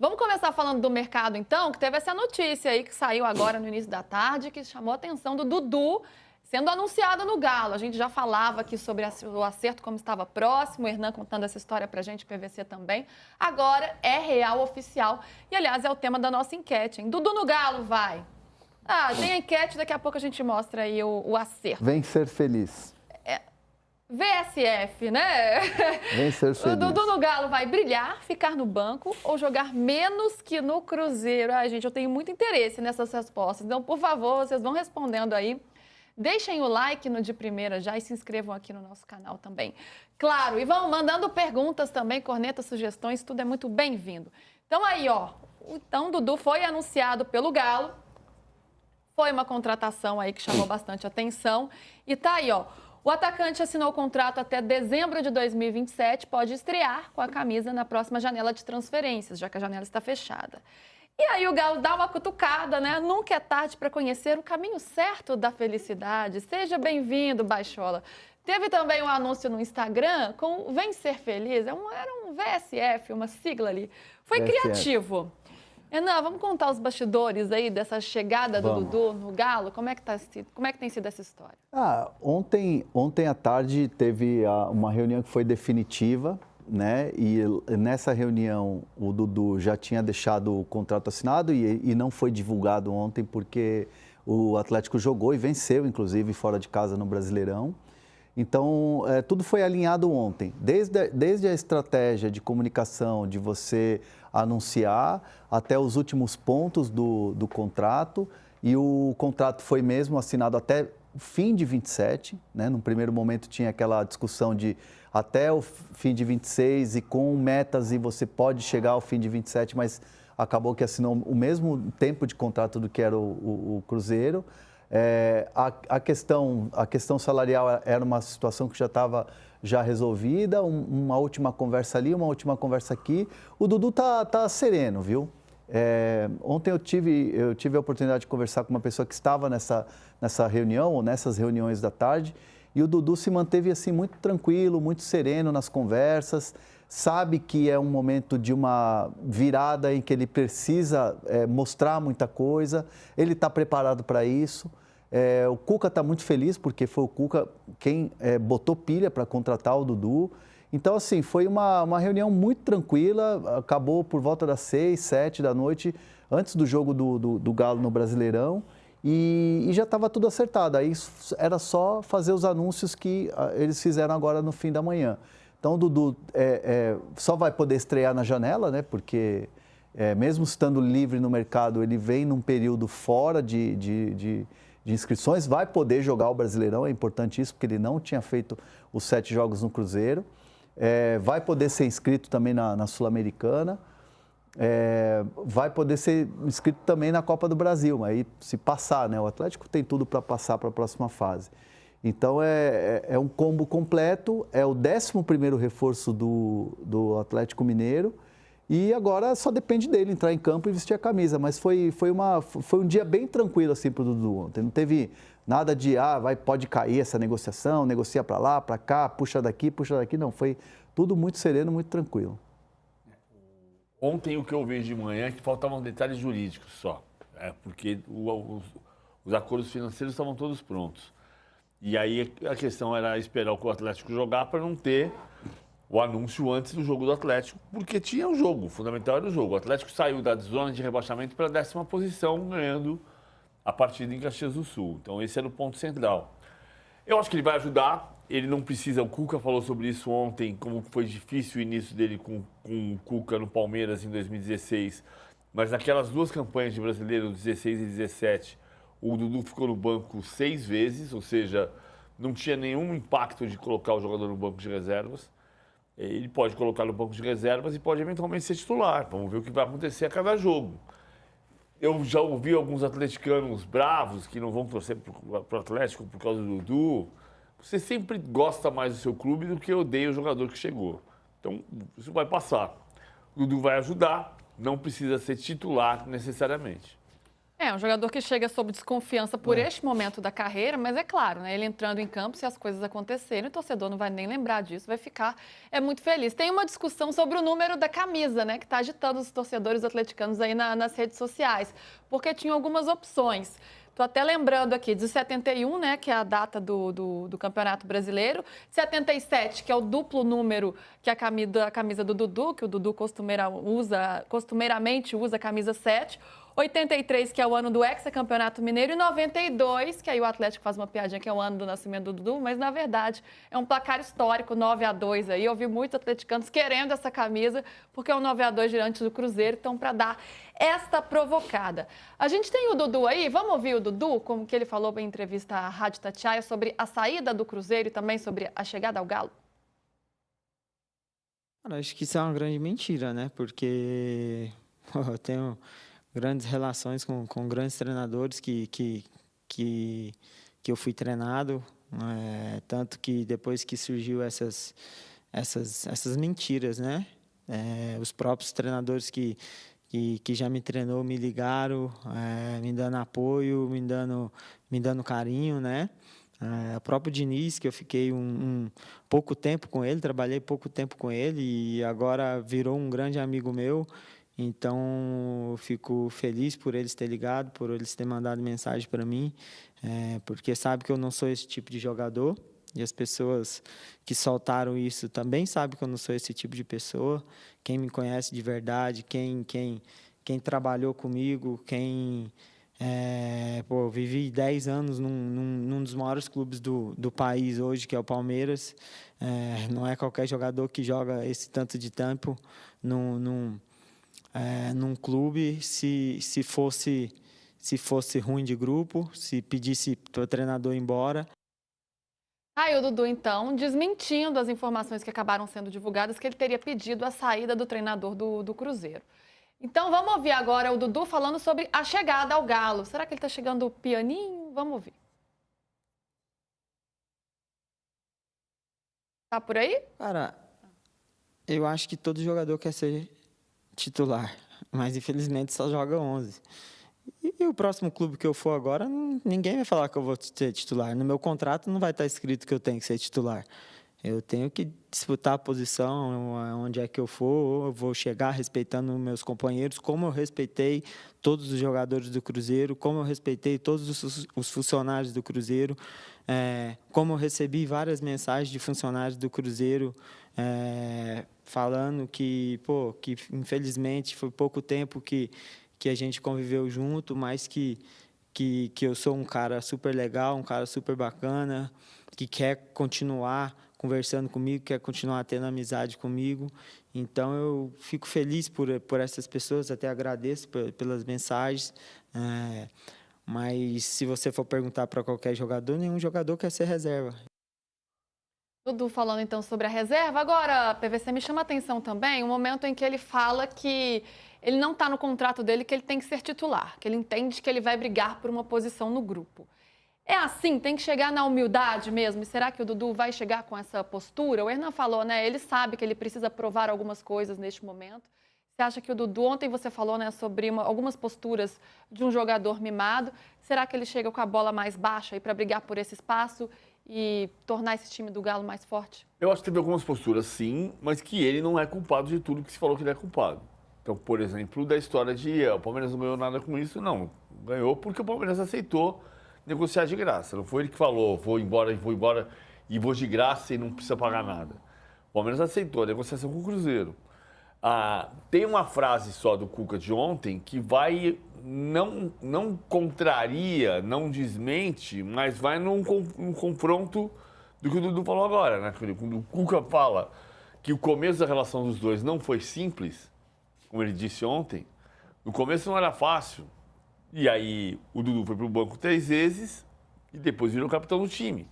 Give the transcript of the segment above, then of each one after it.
Vamos começar falando do mercado, então, que teve essa notícia aí que saiu agora no início da tarde, que chamou a atenção do Dudu sendo anunciado no Galo. A gente já falava aqui sobre o acerto, como estava próximo, o Hernan contando essa história pra gente, PVC também. Agora é real, oficial. E, aliás, é o tema da nossa enquete, hein? Dudu no Galo, vai! Tem a enquete, daqui a pouco a gente mostra aí o acerto. Vem ser feliz. VSF, né? Vem ser feliz. O Dudu no Galo vai brilhar, ficar no banco ou jogar menos que no Cruzeiro? Ai, gente, eu tenho muito interesse nessas respostas. Então, por favor, vocês vão respondendo aí. Deixem o like no de primeira já e se inscrevam aqui no nosso canal também. Claro, e vão mandando perguntas também, cornetas, sugestões, tudo é muito bem-vindo. Então aí, ó, então Dudu foi anunciado pelo Galo. Foi uma contratação aí que chamou bastante atenção. E tá aí, ó. O atacante assinou o contrato até dezembro de 2027, pode estrear com a camisa na próxima janela de transferências, já que a janela está fechada. E aí o Galo dá uma cutucada, né? Nunca é tarde para conhecer o caminho certo da felicidade. Seja bem-vindo, Baixola. Teve também um anúncio no Instagram com Vem Ser Feliz, era um VSF, uma sigla ali. Foi VSF. Criativo. Renan, vamos contar os bastidores aí dessa chegada do Dudu no Galo? Como é que tem sido essa história? Ontem à tarde teve uma reunião que foi definitiva, né? E nessa reunião o Dudu já tinha deixado o contrato assinado e não foi divulgado ontem porque o Atlético jogou e venceu, inclusive, fora de casa no Brasileirão. Então, tudo foi alinhado ontem, desde a estratégia de comunicação, de você anunciar, até os últimos pontos do contrato. E o contrato foi mesmo assinado até o fim de 27, né? No primeiro momento tinha aquela discussão de até o fim de 26 e com metas e você pode chegar ao fim de 27, mas acabou que assinou o mesmo tempo de contrato do que era o Cruzeiro. A questão salarial era uma situação que já estava resolvida, uma última conversa ali, uma última conversa aqui. O Dudu tá sereno, viu? Ontem eu tive a oportunidade de conversar com uma pessoa que estava nessa reunião, ou nessas reuniões da tarde, e o Dudu se manteve assim muito tranquilo, muito sereno nas conversas, sabe que é um momento de uma virada em que ele precisa mostrar muita coisa, ele está preparado para isso. O Cuca está muito feliz porque foi o Cuca quem botou pilha para contratar o Dudu. Então, assim, foi uma reunião muito tranquila, acabou por volta das 6, 7 da noite, antes do jogo do Galo no Brasileirão, e já estava tudo acertado. Aí era só fazer os anúncios que eles fizeram agora no fim da manhã. Então, o Dudu só vai poder estrear na janela, né? Porque mesmo estando livre no mercado, ele vem num período fora de inscrições, vai poder jogar o Brasileirão, é importante isso, porque ele não tinha feito os 7 jogos no Cruzeiro. Vai poder ser inscrito também na Sul-Americana, vai poder ser inscrito também na Copa do Brasil, aí se passar, né? O Atlético tem tudo para passar para a próxima fase. Então é um combo completo, é o 11º reforço do Atlético Mineiro e agora só depende dele entrar em campo e vestir a camisa, mas foi um dia bem tranquilo assim para o Dudu ontem, não teve nada de, pode cair essa negociação, negocia para lá, para cá, puxa daqui, não, foi tudo muito sereno, muito tranquilo. Ontem o que eu vejo de manhã é que faltavam detalhes jurídicos só, porque os acordos financeiros estavam todos prontos. E aí a questão era esperar o Atlético jogar para não ter o anúncio antes do jogo do Atlético, porque tinha o jogo, o fundamental era o jogo. O Atlético saiu da zona de rebaixamento para a 10ª posição, ganhando a partida em Caxias do Sul. Então esse era o ponto central. Eu acho que ele vai ajudar, ele não precisa, o Cuca falou sobre isso ontem, como foi difícil o início dele com o Cuca no Palmeiras em 2016, mas naquelas 2 campanhas de Brasileiro, 16 e 17, o Dudu ficou no banco 6 vezes, ou seja, não tinha nenhum impacto de colocar o jogador no banco de reservas. Ele pode colocar no banco de reservas e pode eventualmente ser titular. Vamos ver o que vai acontecer a cada jogo. Eu já ouvi alguns atleticanos bravos que não vão torcer para o Atlético por causa do Dudu. Você sempre gosta mais do seu clube do que odeia o jogador que chegou. Então, isso vai passar. O Dudu vai ajudar, não precisa ser titular necessariamente. É um jogador que chega sob desconfiança por este momento da carreira, mas é claro, né? Ele entrando em campo, se as coisas acontecerem, o torcedor não vai nem lembrar disso, vai ficar muito feliz. Tem uma discussão sobre o número da camisa, né? Que está agitando os torcedores atleticanos aí nas redes sociais, porque tinha algumas opções. Estou até lembrando aqui de 71, né, que é a data do Campeonato Brasileiro, 77, que é o duplo número que é a camisa do Dudu, que o Dudu costumeiramente usa a camisa 7, 83, que é o ano do hexacampeonato mineiro, e 92, que aí o Atlético faz uma piadinha, que é o ano do nascimento do Dudu, mas na verdade é um placar histórico, 9-2 aí. Eu vi muitos atleticanos querendo essa camisa, porque é um 9-2 diante do Cruzeiro, então para dar esta provocada. A gente tem o Dudu aí, vamos ouvir o Dudu, como que ele falou em entrevista à Rádio Tatiaia sobre a saída do Cruzeiro e também sobre a chegada ao Galo? Cara, acho que isso é uma grande mentira, né? Porque eu tenho grandes relações com grandes treinadores que eu fui treinado, tanto que depois que surgiu essas mentiras, né? Os próprios treinadores que já me treinou me ligaram, me dando apoio, me dando carinho, né? O próprio Diniz, que eu fiquei pouco tempo com ele, trabalhei pouco tempo com ele e agora virou um grande amigo meu. Então, eu fico feliz por eles terem ligado, por eles terem mandado mensagem para mim, porque sabe que eu não sou esse tipo de jogador. E as pessoas que soltaram isso também sabem que eu não sou esse tipo de pessoa. Quem me conhece de verdade, quem trabalhou comigo, eu vivi 10 anos num dos maiores clubes do país hoje, que é o Palmeiras. Não é qualquer jogador que joga esse tanto de tempo num clube. Se fosse ruim de grupo, se pedisse para o treinador ir embora. Aí o Dudu, então, desmentindo as informações que acabaram sendo divulgadas, que ele teria pedido a saída do treinador do Cruzeiro. Então, vamos ouvir agora o Dudu falando sobre a chegada ao Galo. Será que ele está chegando pianinho? Vamos ouvir. Tá por aí? Cara, eu acho que todo jogador quer ser titular, mas infelizmente só joga 11. E o próximo clube que eu for agora, ninguém vai falar que eu vou ser titular. No meu contrato não vai estar escrito que eu tenho que ser titular. Eu tenho que disputar a posição onde é que eu for, eu vou chegar respeitando meus companheiros, como eu respeitei todos os jogadores do Cruzeiro, como eu respeitei todos os funcionários do Cruzeiro, como eu recebi várias mensagens de funcionários do Cruzeiro falando que infelizmente foi pouco tempo que a gente conviveu junto, mas que eu sou um cara super legal, um cara super bacana, que quer continuar conversando comigo, quer continuar tendo amizade comigo. Então, eu fico feliz por essas pessoas, até agradeço pelas mensagens. Mas, se você for perguntar para qualquer jogador, nenhum jogador quer ser reserva. Dudu falando, então, sobre a reserva. Agora, PVC, me chama a atenção também o momento em que ele fala que ele não está no contrato dele, que ele tem que ser titular, que ele entende que ele vai brigar por uma posição no grupo. É assim? Tem que chegar na humildade mesmo? E será que o Dudu vai chegar com essa postura? O Hernan falou, né? Ele sabe que ele precisa provar algumas coisas neste momento. Você acha que o Dudu, ontem você falou, né, sobre algumas posturas de um jogador mimado. Será que ele chega com a bola mais baixa aí para brigar por esse espaço e tornar esse time do Galo mais forte? Eu acho que teve algumas posturas, sim, mas que ele não é culpado de tudo que se falou que ele é culpado. Então, por exemplo, da história de o Palmeiras não ganhou nada com isso, não. Ganhou porque o Palmeiras aceitou negociar de graça. Não foi ele que falou, vou embora e vou de graça e não precisa pagar nada. O Palmeiras aceitou a negociação com o Cruzeiro. Tem uma frase só do Cuca de ontem que não contraria, não desmente, mas vai num confronto do que o Dudu falou agora, né? Quando o Cuca fala que o começo da relação dos dois não foi simples, como ele disse ontem, no começo não era fácil. E aí o Dudu foi para o banco 3 vezes e depois virou capitão do time.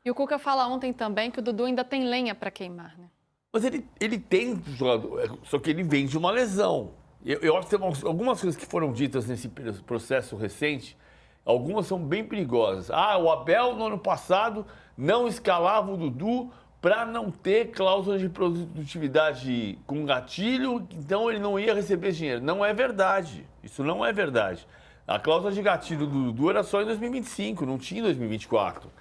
E o Cuca fala ontem também que o Dudu ainda tem lenha para queimar, né? Mas ele tem jogador, só que ele vem de uma lesão. Eu acho que tem algumas coisas que foram ditas nesse processo recente, algumas são bem perigosas. O Abel, no ano passado, não escalava o Dudu para não ter cláusula de produtividade com gatilho, então ele não ia receber dinheiro. Não é verdade. Isso não é verdade. A cláusula de gatilho do Dudu era só em 2025, não tinha em 2024.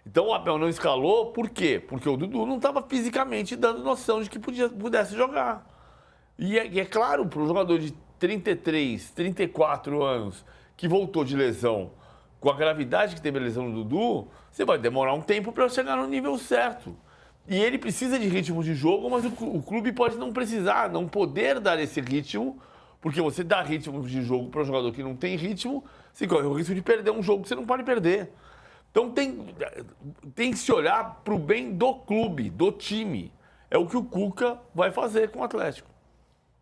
Então o Abel não escalou, por quê? Porque o Dudu não estava fisicamente dando noção de que pudesse jogar. E é claro, para um jogador de 33, 34 anos que voltou de lesão, com a gravidade que teve a lesão do Dudu, você vai demorar um tempo para chegar no nível certo. E ele precisa de ritmo de jogo, mas o clube pode não precisar, não poder dar esse ritmo, porque você dá ritmo de jogo para um jogador que não tem ritmo, você corre o risco de perder um jogo que você não pode perder. Então tem que se olhar para o bem do clube, do time. É o que o Cuca vai fazer com o Atlético.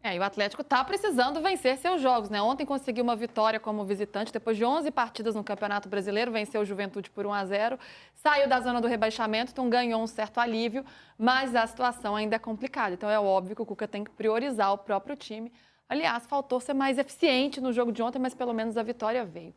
E o Atlético está precisando vencer seus jogos, né? Ontem conseguiu uma vitória como visitante, depois de 11 partidas no Campeonato Brasileiro, venceu o Juventude por 1-0, saiu da zona do rebaixamento, então ganhou um certo alívio, mas a situação ainda é complicada. Então é óbvio que o Cuca tem que priorizar o próprio time. Aliás, faltou ser mais eficiente no jogo de ontem, mas pelo menos a vitória veio.